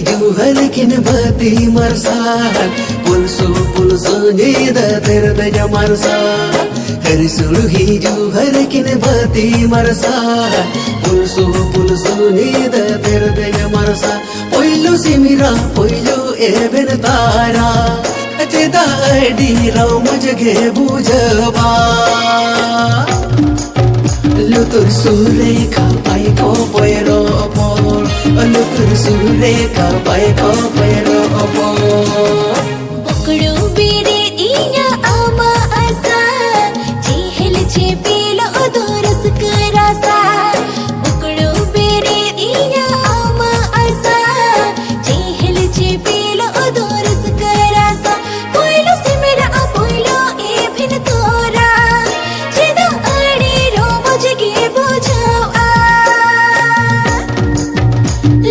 hijau harikin bati marsal pulsu nyida terdeja marsal Harisulu hijau harikin bati marsal pulsu nyida terdeja marsal Poilu simira poilu eben tara Cheda adi rao mujhe bujhba Lutur sureka pai ko poiro opor Lutur sureka pai ko poiro opor Bukdu bire inya ama asa Chihel chepilo odoras kerasa Bukdu bire inya ama asa Chihel chepilo odoras kerasa Poilo simira poilo ebhin tora Cheda adi ro mujhe bujhawa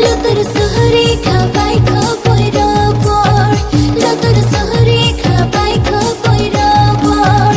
Lutur sureka pai ko poiro opor Lutur sureka pai ko poiro opor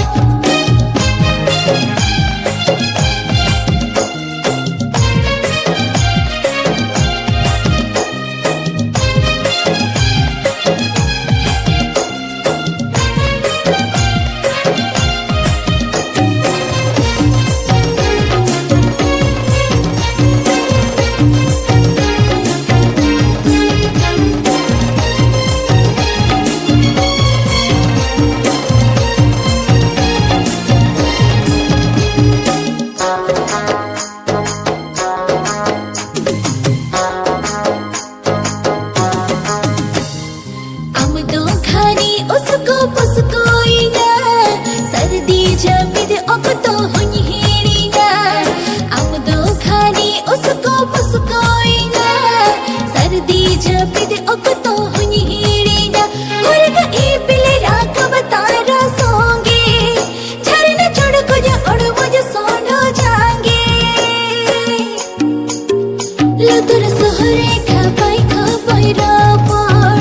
उसको पुसको इना सर्दी जमिद ओकतो हुनिहिणीना आमदो खानी उसको पुसको इना सर्दी जमिद ओकतो हुनिहिणीना गुरगा ई पिले राकब तारा सोंगे झरना चढ़को या उड़ मुझे सोनो जाएंगे लुतुर सुहरे खा पाई खा पैरा पार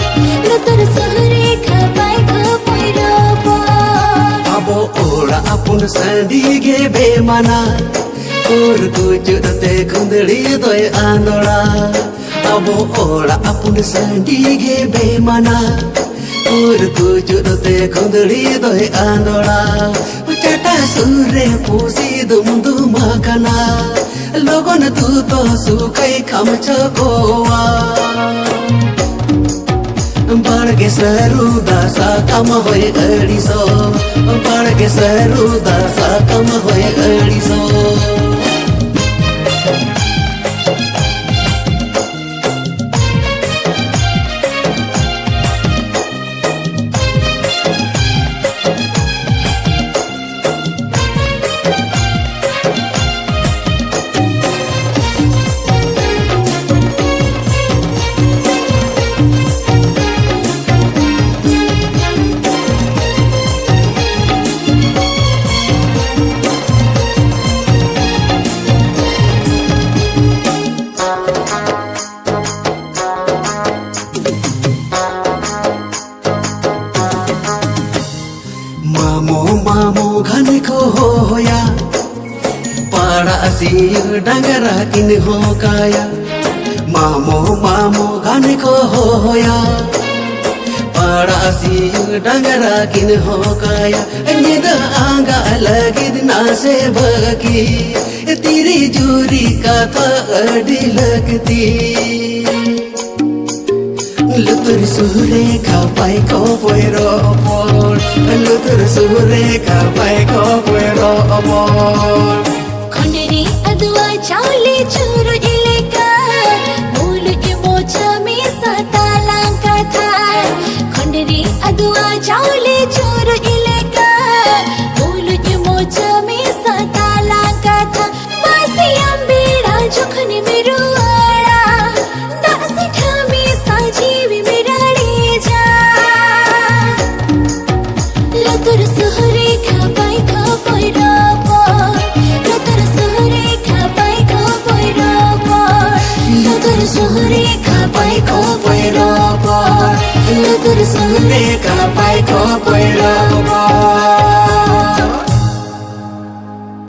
लुतुर सुहरे खा पाई खा para par Abo ora apun sandige be mana Or kujudate kundli doy anora Abo ora apun sandige be mana Or kujudate kundli doy anora Chata surre pusi dum makana Logon tu to sukai khamcha goa Barge saruda sakam hoy adiso Barge saruda sakam hoy adiso Mamo घन को होया पाड़ा सी डंगरा किन हो काया मामो घन को होया पाड़ा सी डंगरा किन हो काया निद आंगा लगिद ना से बकी तेरी जूरी का था अड़ी लगती Lutur sureka pai ko poiro opor Lutur sureka pai ko poiro opor Konderi adwa chaule churu ileka Mulu imocha me satalang katha Konderi adwa chaule churu ileka Mulu imocha me satalang katha Basi ambira jokhne meru ara Dasi thami sajivi mera leja Lutur sureka pai ko poiro opor Lutur sureka pai ko poiro opor Lutur sureka pai ko poiro opor Lutur sureka pai ko poiro opor